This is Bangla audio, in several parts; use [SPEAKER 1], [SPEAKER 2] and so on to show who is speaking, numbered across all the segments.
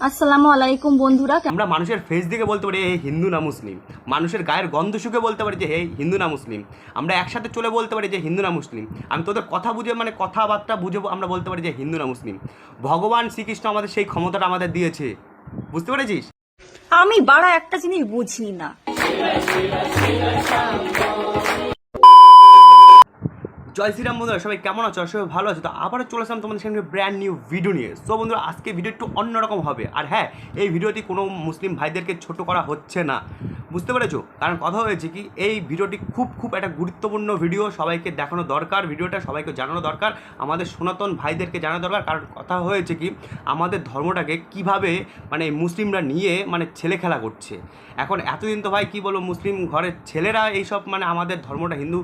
[SPEAKER 1] আসসালামু আলাইকুম বন্ধুরা।
[SPEAKER 2] আমরা মানুষের ফেস দিকে বলতে পারি হে হিন্দু না মুসলিম, মানুষের গায়ের গন্ধ শুকে বলতে পারি যে হে হিন্দু না মুসলিম, আমরা একসাথে চলে বলতে পারি যে হিন্দু না মুসলিম। আমি তোদের কথা বুঝে মানে কথাবার্তা বুঝে আমরা বলতে পারি যে হিন্দু না মুসলিম। ভগবান শ্রীকৃষ্ণ আমাদের সেই ক্ষমতাটা আমাদের দিয়েছে, বুঝতে পেরেছিস?
[SPEAKER 1] আমি বাড়া একটা জিনিস বুঝি না।
[SPEAKER 2] জয় শ্রীরাম বন্ধুরা, সবাই কেমন আছো? সবাই ভালো আছো? তো আবারও চলে আসলাম তোমাদের সঙ্গে ব্র্যান্ড নিউ ভিডিও নিয়ে। সো বন্ধুরা, আজকে ভিডিও একটু অন্যরকম হবে। আর হ্যাঁ, এই ভিডিওটি কোনো মুসলিম ভাইদেরকে ছোট করা হচ্ছে না, বুঝতে পেরেছো? কারণ কথা হয়েছে কি, এই ভিডিওটি খুব একটা গুরুত্বপূর্ণ ভিডিও, সবাইকে দেখানো দরকার, ভিডিওটা সবাইকে জানানো দরকার, আমাদের সনাতন ভাইদেরকে জানানো দরকার। কারণ কথা হয়েছে কি, আমাদের ধর্মটাকে কিভাবে মানে মুসলিমরা নিয়ে মানে ছেলে খেলা করছে। এখন এতদিন তো ভাই কী বলবো, মুসলিম ঘরের ছেলেরা এইসব মানে আমাদের ধর্মটা হিন্দু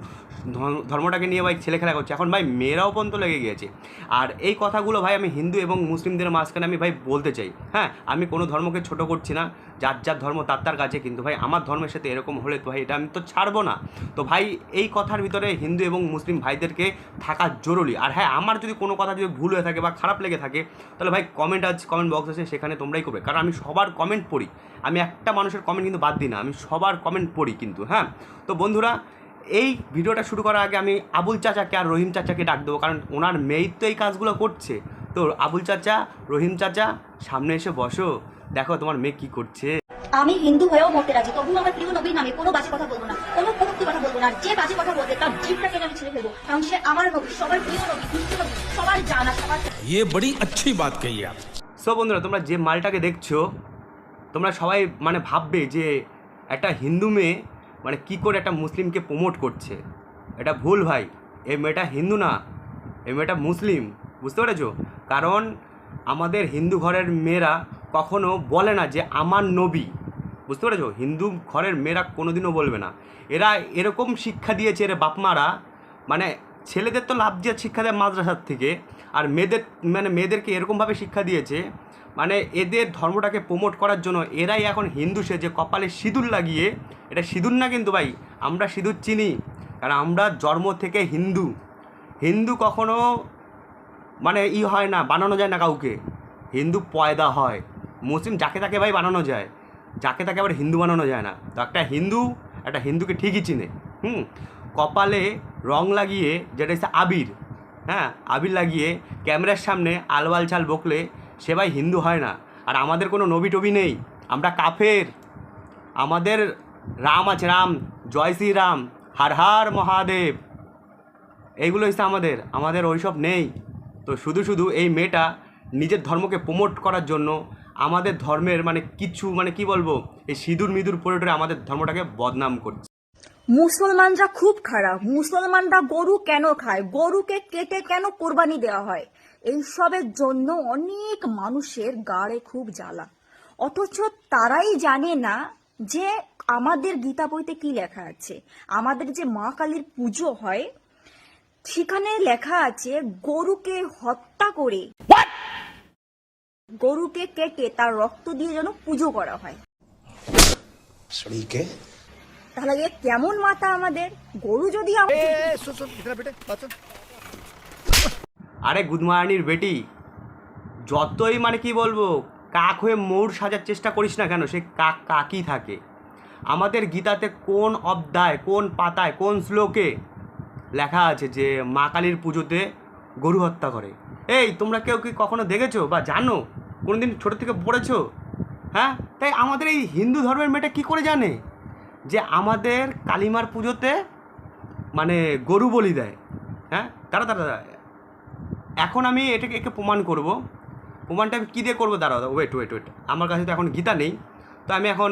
[SPEAKER 2] ধর্মটাকে নিয়ে ভাই ছেলে খেলা করছে। এখন ভাই মেয়েরাও পর্যন্ত লেগে গিয়েছে। আর এই কথাগুলো ভাই আমি হিন্দু এবং মুসলিমদের মাঝখানে আমি ভাই বলতে চাই। হ্যাঁ, আমি কোনো ধর্মকে ছোট করছি না, যার যার ধর্ম তার তার কাছে, কিন্তু ভাই আমার ধর্মের সাথে এরকম হলে তো ভাই এটা আমি তো ছাড়বো না। তো ভাই এই কথার ভিতরে হিন্দু এবং মুসলিম ভাইদেরকে থাকা জরুরি। আর হ্যাঁ, আমার যদি কোনো কথা যদি ভুল হয়ে থাকে বা খারাপ লেগে থাকে, তাহলে ভাই কমেন্ট বক্স আছে, সেখানে তোমরাই করবে। কারণ আমি সবার কমেন্ট পড়ি, আমি একটা মানুষের কমেন্ট কিন্তু বাদ দিই না, আমি সবার কমেন্ট পড়ি কিন্তু। হ্যাঁ, তো বন্ধুরা, এই ভিডিওটা শুরু করার আগে আমি আবুল চাচাকে আর রহিম চাচাকে ডাক দেবো, কারণ ওনার মেয়েই তো এই কাজগুলো করছে। তো আবুল চাচা, রহিম চাচা, সামনে এসে বসো, দেখো তোমার মেয়ে কি করছে।
[SPEAKER 3] আমি হিন্দু হয়েও মরতে রাজি, তবুও আমার প্রিয় নবীর নামে কোনো বাজে কথা বলবো না, কোনো কটূক্তি কথা বলবো না। যে বাজে কথা বলবে তার জিভটা কেটে আমি ছিঁড়ে ফেলবো, কারণ সে আমার নবী, সবার প্রিয় নবী, দুষ্ট নবী, সবার জানা, সবার।
[SPEAKER 4] ये बड़ी अच्छी बात कही आप।
[SPEAKER 2] সো বন্ধুরা, তোমরা যে মালটাকে দেখছো, তোমরা সবাই মানে ভাববে যে একটা হিন্দু মেয়ে মানে কী করে একটা মুসলিমকে প্রমোট করছে। এটা ভুল ভাই, এই মেয়েটা হিন্দু না, এই মেয়েটা মুসলিম, বুঝতে পেরেছো? কারণ আমাদের হিন্দু ঘরের মেয়েরা কখনো বলে না যে আমার নবী, বুঝতে পেরেছো? হিন্দু ঘরের মেয়েরা কোনোদিনও বলবে না। এরা এরকম শিক্ষা দিয়েছে এর বাপমারা, মানে ছেলেদের তো লাভ দিয়ে শিক্ষা দেয় মাদ্রাসার থেকে, আর মেয়েদেরকে এরকমভাবে শিক্ষা দিয়েছে মানে এদের ধর্মটাকে প্রমোট করার জন্য এরাই এখন হিন্দু সেজে কপালে সিঁদুর লাগিয়ে, এটা সিঁদুর না কিন্তু ভাই, আমরা সিঁদুর চিনি, কারণ আমরা জন্ম থেকে হিন্দু। হিন্দু কখনো মানে হয় না, বানানো যায় না কাউকে, হিন্দু পয়দা হয়। মুসলিম যাকে তাকে ভাই বানানো যায়, যাকে তাকে আবার হিন্দু বানানো যায় না। তো একটা হিন্দুকে ঠিকই চিনে। কপালে রং লাগিয়ে, যেটা হচ্ছে আবির, হ্যাঁ আবির লাগিয়ে ক্যামেরার সামনে আলবাল চাল বকলে সে ভাই হিন্দু হয় না। আর আমাদের কোনো নবী টবি নেই, আমরা কাফের। আমাদের রাম আছে, রাম, জয় শ্রীরাম, হর হর মহাদেব, এইগুলো হচ্ছে আমাদের ওইসব নেই। তো শুধু এই মেয়েটা নিজের ধর্মকে প্রমোট করার জন্য আমাদের ধর্মের মানে কিছু মানে কি বলবো, এই সিঁদুর মিদুর পরে টরে আমাদের ধর্মটাকে বদনাম করছে।
[SPEAKER 1] মুসলমানরা খুব খারাপ। মুসলমানরা গরু কেন খায়, গরুকে কেটে কেন কোরবানি দেওয়া হয়, এইসবের জন্য অনেক মানুষের গাড়ে খুব জ্বালা। অথচ তারাই জানে না যে আমাদের গীতা বইতে কি লেখা আছে। আমাদের যে মা কালীর পুজো হয়, সেখানে লেখা আছে গরুকে হত্যা করে, গরুকে কেটে তার রক্ত দিয়ে যেন পুজো করা হয়। তাহলে এ কেমন মাথা আমাদের? গরু যদি
[SPEAKER 2] আরে গুদমারানির বেটি, যতই মানে কি বলবো কাক হয়ে ময়ূর সাজার চেষ্টা করিস না কেন, সে কাকই থাকে। আমাদের গীতাতে কোন অধ্যায়, কোন পাতায়, কোন শ্লোকে লেখা আছে যে মা কালীর পুজোতে গরু হত্যা করে? এই তোমরা কেউ কি কখনো দেখেছো বা জানো, কোনো দিন ছোটো থেকে পড়েছো? হ্যাঁ, তাই আমাদের এই হিন্দু ধর্মের মেয়েটা কী করে জানে যে আমাদের কালীমার পুজোতে মানে গরু বলি দেয়? হ্যাঁ, দাঁড়া, এখন আমি একে প্রমাণ করব। প্রমাণটা আমি কী দিয়ে করবো? দাঁড়াও, ওয়েট, আমার কাছে তো এখন গীতা নেই, তো আমি এখন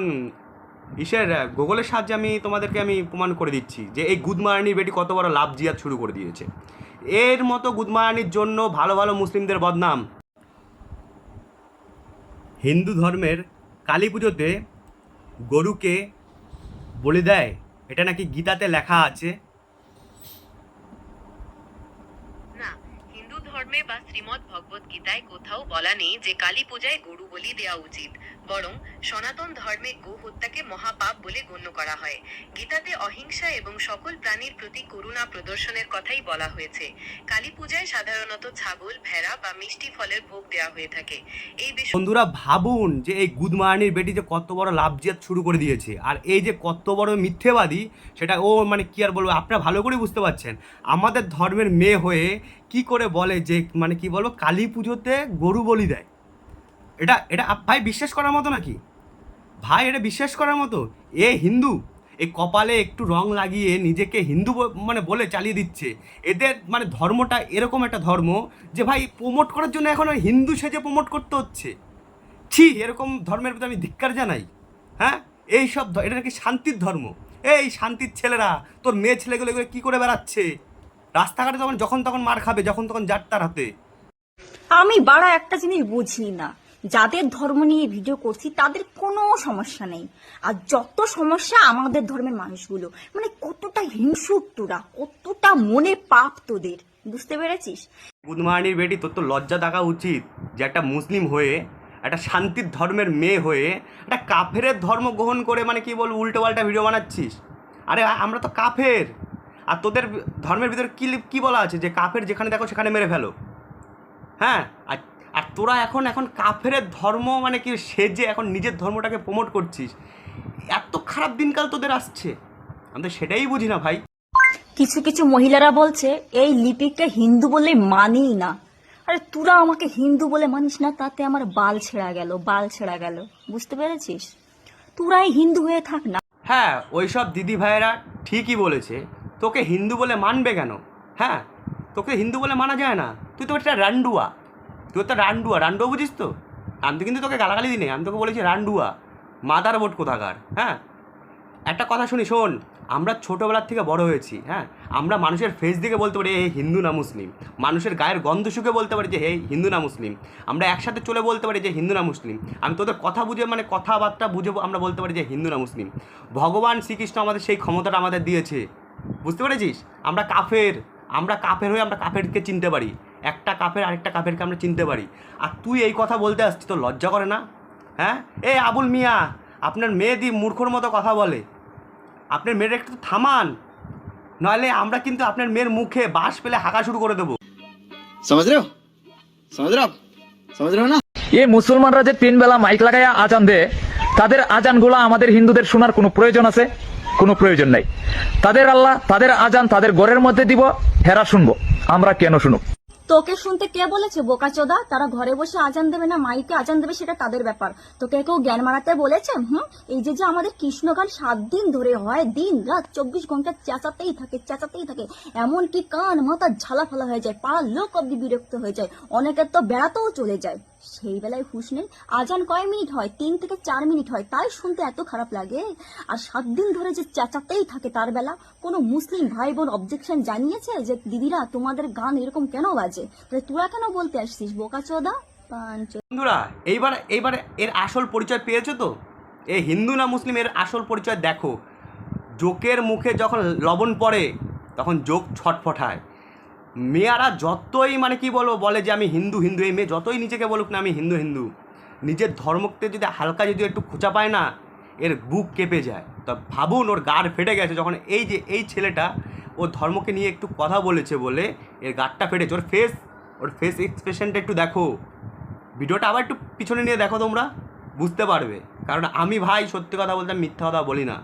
[SPEAKER 2] গুগলের সাহায্যে আমি তোমাদেরকে প্রমাণ করে দিচ্ছি যে এই গুদমারানির বেটি কত বড় লাভ জিয়াদ শুরু করে দিয়েছে। এর মতো গুদমারানির জন্য ভালো মুসলিমদের বদনাম। হিন্দু ধর্মের কালী পুজোতে গরুকে বলি দেয়, এটা নাকি গীতাতে লেখা আছে।
[SPEAKER 5] না, হিন্দু ধর্মে বা শ্রীমদ্ ভগবত গীতায় কোথাও বলা নেই যে কালী পূজায় গরু বলি দেওয়া উচিত। বরং সনাতন ধর্মে গো হত্যাকে মহাপাপ বলে গণ্য করা হয়। গীতাতে অহিংসা এবং সকল প্রাণীর প্রতি করুণা প্রদর্শনের কথাই বলা হয়েছে। কালী পূজায় সাধারণত ছাগল, ভেড়া বা মিষ্টি ফলের ভোগ দেওয়া হয়ে থাকে। এই বিষয়ে
[SPEAKER 2] বন্ধুরা ভাবুন যে এই গুদমারানির বেটি যে কত বড় লাভজিয়াত শুরু করে দিয়েছে, আর এই যে কত বড় মিথ্যেবাদী সেটা ও মানে কি আর বলবো, আপনারা ভালো করে বুঝতে পারছেন। আমাদের ধর্মের মেয়ে হয়ে কি করে বলে যে মানে কি বলবো কালী পুজোতে গরু বলি দেয়। এটা এটা ভাই বিশ্বাস করার মতো নাকি? ভাই এটা বিশ্বাস করার মতো? এ হিন্দু, এই কপালে একটু রং লাগিয়ে নিজেকে হিন্দু মানে বলে চালিয়ে দিচ্ছে। এদের মানে ধর্মটা এরকম একটা ধর্ম যে ভাই প্রমোট করার জন্য এখন আর হিন্দু সেজে প্রমোট করতে হচ্ছে। ছি, এরকম ধর্মের প্রতি আমি ধিক্কার জানাই। হ্যাঁ, এই সব এটা নাকি শান্তির ধর্ম। এই শান্তির ছেলেরা, তোর মেয়ে ছেলেগুলো এগুলো কী করে বেড়াচ্ছে রাস্তাঘাটে, তখন যখন তখন মার খাবে, যখন তখন যার তার হাতে।
[SPEAKER 1] আমি বাড়া একটা জিনিস বুঝি না, যাদের ধর্ম নিয়ে ভিডিও করছি তাদের কোনো সমস্যা নেই, আর যত সমস্যা আমাদের ধর্মের মানুষগুলো, মানে কতটা হিংসুক তোরা, কতটা মনে পাপ তোদের, বুঝতে পেরেছিস?
[SPEAKER 2] গুদমারানির বেটি, তোর তো লজ্জা থাকা উচিত যে একটা মুসলিম হয়ে, একটা শান্তির ধর্মের মেয়ে হয়ে একটা কাফেরের ধর্ম গ্রহণ করে মানে কি বলবো উল্টো পাল্টা ভিডিও বানাচ্ছিস। আরে আমরা তো কাফের, আর তোদের ধর্মের ভিতরে কি বলা আছে যে কাফের যেখানে দেখো সেখানে মেরে ফেলো। হ্যাঁ, আর আর তোরা এখন কাফেরের ধর্ম মানে কি সেজে এখন নিজের ধর্মটাকে প্রমোট করছিস। এত খারাপ দিনকাল তোদের আসছে, আমি তো সেটাই বুঝি না ভাই।
[SPEAKER 1] কিছু কিছু মহিলারা বলছে এই লিপিকে হিন্দু বলে মানি না। আরে তোরা আমাকে হিন্দু বলে মানিস না, তাতে আমার বাল ছেঁড়া গেল, বাল ছেঁড়া গেল, বুঝতে পেরেছিস? তোরাই হিন্দু হয়ে থাক না।
[SPEAKER 2] হ্যাঁ, ওই সব দিদি ভাইয়েরা ঠিকই বলেছে, তোকে হিন্দু বলে মানবে কেন? হ্যাঁ, তোকে হিন্দু বলে মানা যায় না, তুই তো একটা রান্ডুয়া, তুই তো রান্ডুয়া বুঝিস তো? আমি তো কিন্তু তোকে গালাগালি দিই, আমি তোকে বলেছি রান্ডুয়া, মাদার বোট কোথাকার। হ্যাঁ, একটা কথা শোন, আমরা ছোটোবেলার থেকে বড় হয়েছি। হ্যাঁ, আমরা মানুষের ফেস দিকে বলতে পারি হে হিন্দু না মুসলিম, মানুষের গায়ের গন্ধ শুকে বলতে পারি যে হে হিন্দু না মুসলিম, আমরা একসাথে চলে বলতে পারি যে হিন্দু না মুসলিম। আমি তোদের কথা বুঝে মানে কথাবার্তা বুঝে আমরা বলতে পারি যে হিন্দু না মুসলিম। ভগবান শ্রীকৃষ্ণ আমাদের সেই ক্ষমতাটা আমাদের দিয়েছে, বুঝতে পেরেছিস? আমরা কাফের হয়ে আমরা কাফেরকে চিনতে পারি, একটা কাফের আরেকটা কাফেরকে আমরা চিনতে পারি। আর তুই এই কথা বলতে আসছিস, তোর লজ্জা করে না? হ্যাঁ, এই আবুল মিয়া, আপনার মেয়ে দি মূর্খর মতো কথা বলে, আপনার মেয়ের একটু থামান, নইলে আমরা কিন্তু আপনার মেয়ের মুখে বাঁশ পেলে হাঁকা শুরু করে দেবো।
[SPEAKER 6] समझ रहे हो समझ रहे हो ना?
[SPEAKER 7] ये মুসলমানরা যে 3 বেলা মাইক লাগায়া আজান দেয়, তাদের আজানগুলো আমাদের হিন্দুদের শোনার কোনো প্রয়োজন আছে? কোনো প্রয়োজন নাই। তাদের আল্লাহ তাদের আজান তাদের ঘরের মধ্যে দিব, হেরা শুনবো, আমরা কেন শুনব?
[SPEAKER 1] তোকে শুনতে কে বলেছে বোকাচোদা? তারা ঘরে বসে আজান দেবে না মাইকে আজান দেবে সেটা তাদের ব্যাপার, তোকে কেউ জ্ঞান মারাতে বলেছে? এই যে আমাদের কৃষ্ণগান 7 দিন ধরে হয়, দিন রাত 24 ঘন্টা চেঁচাতেই থাকে, এমনকি কান মাথা ঝালা ফালা হয়ে যায়, পাড়ার লোক অব্দি বিরক্ত হয়ে যায়, অনেকের তো বেড়াতেও চলে যায়। সেই বেলায় হুঁশ নেই, আজান কয় মিনিট হয়? 3 থেকে 4 মিনিট হয়, তাই শুনতে এত খারাপ লাগে। আর 7 দিন ধরে যে চেঁচাতেই থাকে তার বেলা, কোনো মুসলিম ভাই বোন অবজেকশন জানিয়েছে যে দিদিরা তোমাদের গান এরকম কেন বাজে? তাহলে তোরা কেন বলতে আসছিস বোকাচোদা?
[SPEAKER 2] বন্ধুরা, এইবার এর আসল পরিচয় পেয়েছো তো? এ হিন্দু না মুসলিম এর আসল পরিচয় দেখো। জোকের মুখে যখন লবণ পড়ে তখন জোক ছটফটায়। মেয়েরা যতই মানে কি বলে যে আমি হিন্দু, এই মেয়ে যতই নিজেকে বলুক না আমি হিন্দু, নিজের ধর্মকে যদি হালকা যদি একটু খোঁচা পায় না, এর বুক কেঁপে যায়। তা ভাবুন, ওর গাড় ফেটে গেছে যখন এই ছেলেটা ওর ধর্মকে নিয়ে একটু কথা বলেছে বলে এর গাড়টা ফেটেছে। ওর ফেস এক্সপ্রেশনটা একটু দেখো, ভিডিওটা আবার একটু পিছনে নিয়ে দেখো, তোমরা বুঝতে পারবে। কারণ আমি ভাই সত্যি কথা বলতে মিথ্যা কথা বলি না,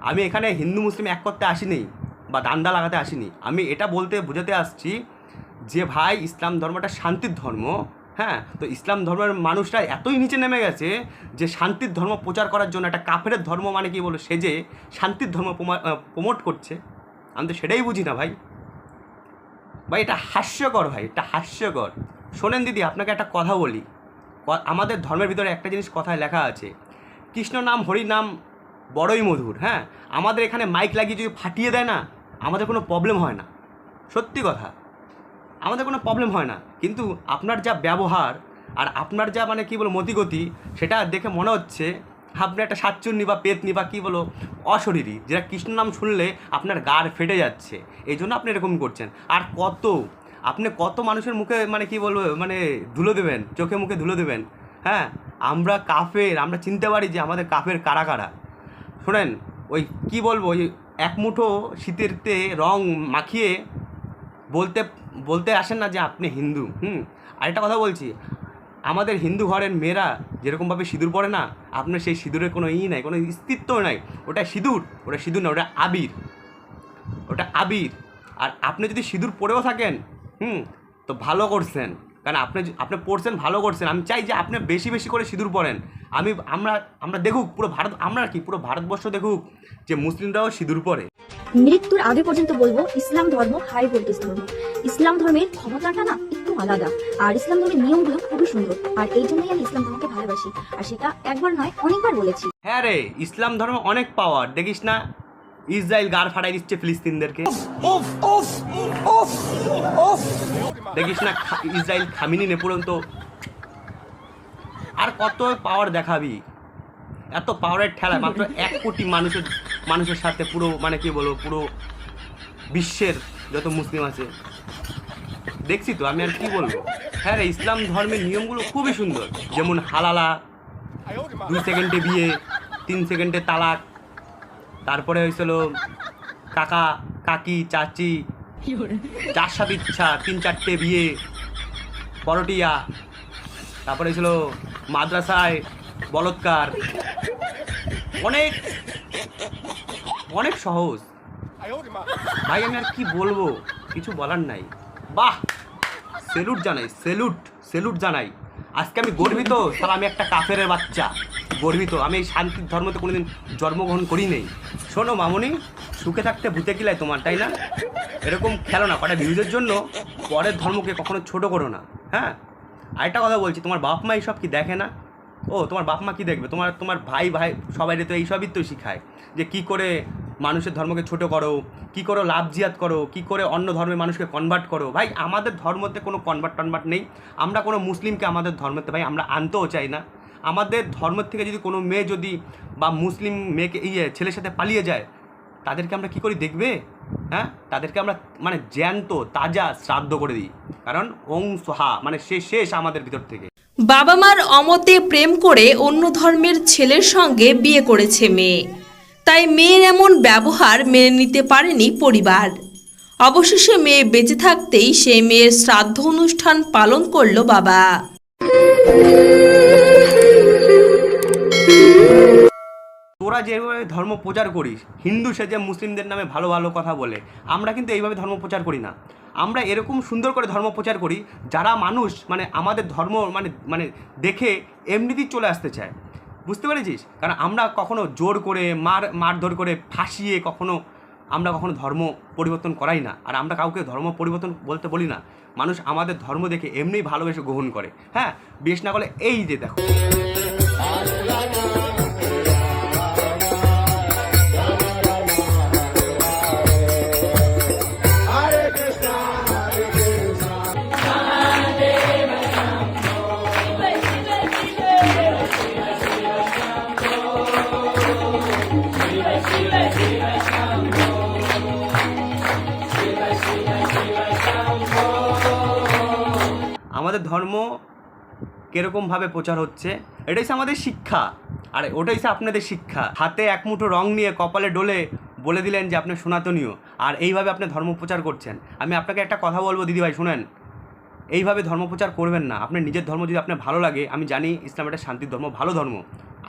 [SPEAKER 2] আমি এখানে হিন্দু মুসলিম এক করতে আসিনি বা দান্ডা লাগাতে আসিনি, আমি এটা বোঝাতে আসছি যে ভাই ইসলাম ধর্মটা শান্তির ধর্ম। হ্যাঁ, তো ইসলাম ধর্মের মানুষরা এতই নিচে নেমে গেছে যে শান্তির ধর্ম প্রচার করার জন্য একটা কাফের ধর্ম মানে কি সেজে শান্তির ধর্ম প্রমোট করছে। আমি তো সেটাই বুঝি না ভাই, এটা হাস্যকর ভাই, এটা হাস্যকর। শোনেন দিদি, আপনাকে একটা কথা বলি, আমাদের ধর্মের ভিতরে একটা জিনিস কথায় লেখা আছে, কৃষ্ণ নাম হরি নাম বড়ই মধুর। হ্যাঁ, আমাদের এখানে মাইক লাগিয়ে যদি ফাটিয়ে দেয় না, আমাদের কোনো প্রবলেম হয় না, সত্যি কথা, আমাদের কোনো প্রবলেম হয় না। কিন্তু আপনার যা ব্যবহার আর আপনার যা মানে কি মতিগতি, সেটা দেখে মনে হচ্ছে আপনি একটা সাতচুন্নি বা পেতনি বা কি অশরীরী, যেটা কৃষ্ণ নাম শুনলে আপনার গাড় ফেটে যাচ্ছে, এই জন্য আপনি এরকম করছেন। আর আপনি কত মানুষের মুখে মানে কি ধুলো দেবেন, চোখে মুখে ধুলো দেবেন। হ্যাঁ, আমরা কাফের, আমরা চিনতে পারি যে আমাদের কাফের কারা কারা। শোনেন, ওই কি বলবো, ওই এক মুঠো শীতেরতে রং মাখিয়ে বলতে বলতে আসেন না যে আপনি হিন্দু। আরেকটা কথা বলছি, আমাদের হিন্দু ঘরের মেয়েরা যেরকমভাবে সিঁদুর পরে না, আপনার সেই সিঁদুরের কোনো নাই, কোনো অস্তিত্ব নাই। ওটা সিঁদুর, ওটা সিঁদুর না, ওটা আবির, ওটা আবির। আর আপনি যদি সিঁদুর পরেও থাকেন তো ভালো করছেন, কারণ আপনি পড়ছেন, ভালো করছেন। আমি চাই যে আপনি বেশি বেশি করে সিঁদুর পরেন। আমরা দেখুক পুরো ভারত, আমরা কি পুরো ভারতবর্ষ দেখুক যে মুসলিমরাও সিঁদুর পরে।
[SPEAKER 1] মৃত্যুর আগে পর্যন্ত বলবো ইসলাম ধর্ম হাই ভোল্টেজ ধর্ম। ইসলাম ধর্মের ক্ষমতাটা না একটু আলাদা, আর ইসলাম ধর্মের নিয়মগুলো খুবই সুন্দর, আর এই জন্যই আমি ইসলাম ধর্মকে ভালোবাসি, আর সেটা একবার নয় অনেকবার বলেছি।
[SPEAKER 2] হ্যাঁ রে, ইসলাম ধর্ম অনেক পাওয়ার। দেখিস না ইসরায়েল গাড় ফাটাই দিচ্ছে ফিলিস্তিনদেরকে, দেখিস না ইসরায়েল খামিনি নে পর্যন্ত। আর কত পাওয়ার দেখাবি? এত পাওয়ারের ঠেলা মাত্র 1 কোটি মানুষের সাথে পুরো মানে কি বলবো, পুরো বিশ্বের যত মুসলিম আছে দেখছি তো, আমি আর কি বলবো। হ্যাঁ রে, ইসলাম ধর্মের নিয়মগুলো খুবই সুন্দর, যেমন হালালা, 2 সেকেন্ডে বিয়ে, 3 সেকেন্ডে তালাক, তারপরে হয়েছিল কাকা কাকি চাচি, যার সাথে ইচ্ছা 3-4টে বিয়ে, পরটিয়া, তারপরে হয়েছিল মাদ্রাসায় বলৎকার। অনেক অনেক সহজ ভাই, আমি আর কি বলবো, কিছু বলার নাই। বাহ, সেলুট জানাই, সেলুট জানাই। আজকে আমি গর্বিত, সালা আমি একটা কাফেরের বাচ্চা, গর্বিত। আমি এই শান্তির ধর্মতে কোনোদিন জন্মগ্রহণ করি নেই। শোনো মামুনি, সুখে থাকতে ভূতে কিলাই তোমার, তাই না? এরকম খেলো না, কটা ভিউজের জন্য পরের ধর্মকে কখনো ছোট করো না। হ্যাঁ, আরেকটা কথা বলছি, তোমার বাপ মা এইসব কি দেখে না? তোমার বাপ মা কি দেখবে? তোমার ভাই সবাই তো এইসবই তো শিখায় যে কি করে মানুষের ধর্মকে ছোট করো, কি করে লাভ জিয়াদ করো, কি করে অন্য ধর্মের মানুষকে কনভার্ট করো। ভাই আমাদের ধর্মতে কোনো কনভার্ট নেই। আমরা কোনো মুসলিমকে আমাদের ধর্মতে ভাই আমরা আনতেও চাই না। আমাদের ধর্মের থেকে যদি কোনো মেয়ে যদি বা মুসলিম মেয়েকে ছেলের সাথে পালিয়ে যায়, তাদেরকে আমরা কি করি দেখবে? হ্যাঁ, তাদেরকে আমরা মানে জ্যান্ত তাজা শ্রাদ্ধ করে দিই, কারণ ওং সোহা মানে শেষ আমাদের ভিতর থেকে।
[SPEAKER 8] বাবা মার অমতে প্রেম করে অন্য ধর্মের ছেলের সঙ্গে বিয়ে করেছে মেয়ে, তাই মেয়ের এমন ব্যবহার মেনে নিতে পারেনি পরিবার। অবশেষে মেয়ে বেঁচে থাকতেই সেই মেয়ের শ্রাদ্ধ অনুষ্ঠান পালন করলো বাবা।
[SPEAKER 2] তোরা যেভাবে ধর্ম প্রচার করিস, হিন্দু সেজে মুসলিমদের নামে ভালো ভালো কথা বলে, আমরা কিন্তু এইভাবে ধর্ম প্রচার করি না। আমরা এরকম সুন্দর করে ধর্ম প্রচার করি যারা মানুষ মানে আমাদের ধর্ম মানে দেখে এমনিতেই চলে আসতে চায়। বুঝতে পেরেছিস? কারণ আমরা কখনো জোর করে মারধর করে ফাঁসিয়ে আমরা কখনো ধর্ম পরিবর্তন করাই না। আর আমরা কাউকে ধর্ম পরিবর্তন বলতে বলি না। মানুষ আমাদের ধর্ম দেখে এমনিই ভালোবেসে গ্রহণ করে। হ্যাঁ, বেশ না করলে এই যে দেখো, আমাদের ধর্ম কীরকমভাবে প্রচার হচ্ছে, এটাই হচ্ছে আমাদের শিক্ষা। আর ওটাই হচ্ছে আপনাদের শিক্ষা। হাতে এক মুঠো রং নিয়ে কপালে ডলে বলে দিলেন যে আপনি সনাতনীয়, আর এইভাবে আপনি ধর্ম প্রচার করছেন। আমি আপনাকে একটা কথা বলবো দিদিভাই, শুনেন, এইভাবে ধর্ম প্রচার করবেন না। আপনার নিজের ধর্ম যদি আপনার ভালো লাগে, আমি জানি ইসলাম একটা শান্তির ধর্ম, ভালো ধর্ম।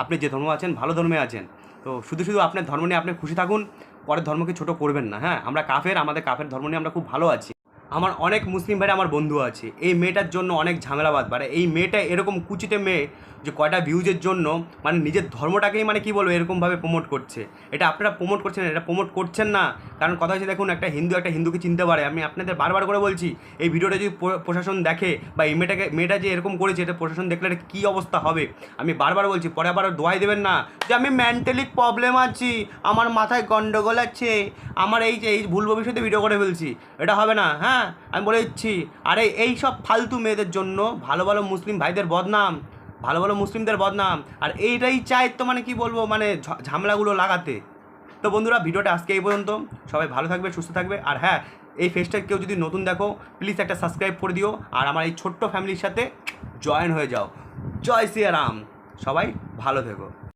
[SPEAKER 2] আপনি যে ধর্ম আছেন ভালো ধর্মে আছেন, তো শুধু আপনার ধর্ম নিয়ে আপনি খুশি থাকুন, পরের ধর্মকে ছোট করবেন না। হ্যাঁ, আমরা কাফের, আমাদের কাফের ধর্ম নিয়ে আমরা খুব ভালো আছি। আমার অনেক মুসলিম ভাইরা আমার বন্ধু আছে, এই মেয়েটার জন্য অনেক ঝামেলা বাদ পারে। এই মেয়েটা এরকম কুচিতে মেয়ে যে কয়টা ভিউজের জন্য মানে নিজের ধর্মটাকেই মানে কি বলবো এরকমভাবে প্রমোট করছে। এটা আপনারা প্রমোট করছেন, এটা প্রমোট করছেন না। কারণ কথা হচ্ছে, দেখুন, একটা হিন্দুকে চিনতে পারে। আমি আপনাদের বারবার করে বলছি, এই ভিডিওটা যদি প্রশাসন দেখে বা এই মেয়েটা যে এরকম করেছে, এটা প্রশাসন দেখলে এটা কী অবস্থা হবে। আমি বারবার বলছি, পরে আবার দোয়াই দেবেন না যে আমি মেন্টালি প্রবলেম আছি, আমার মাথায় গন্ডগোল আছে, আমার এই ভুল ভবিষ্যতে ভিডিও করে ফেলছি, এটা হবে না। হ্যাঁ, আমি বলে দিচ্ছি। আরে এই সব ফালতু মেয়েদের জন্য ভালো ভালো মুসলিম ভাইদের বদনাম, ভালো ভালো মুসলিমদের বদনাম, আর এইটাই চাই তো মানে কি বলবো মানে ঝামেলাগুলো লাগাতে। তো বন্ধুরা, ভিডিওটা আজকে এই পর্যন্ত। সবাই ভালো থাকবে, সুস্থ থাকবে। আর হ্যাঁ, এই ফেসটা কেউ যদি নতুন দেখো, প্লিজ একটা সাবস্ক্রাইব করে দিও, আর আমার এই ছোট্ট ফ্যামিলির সাথে জয়েন হয়ে যাও। জয় শ্রী রাম। সবাই ভালো থেকো।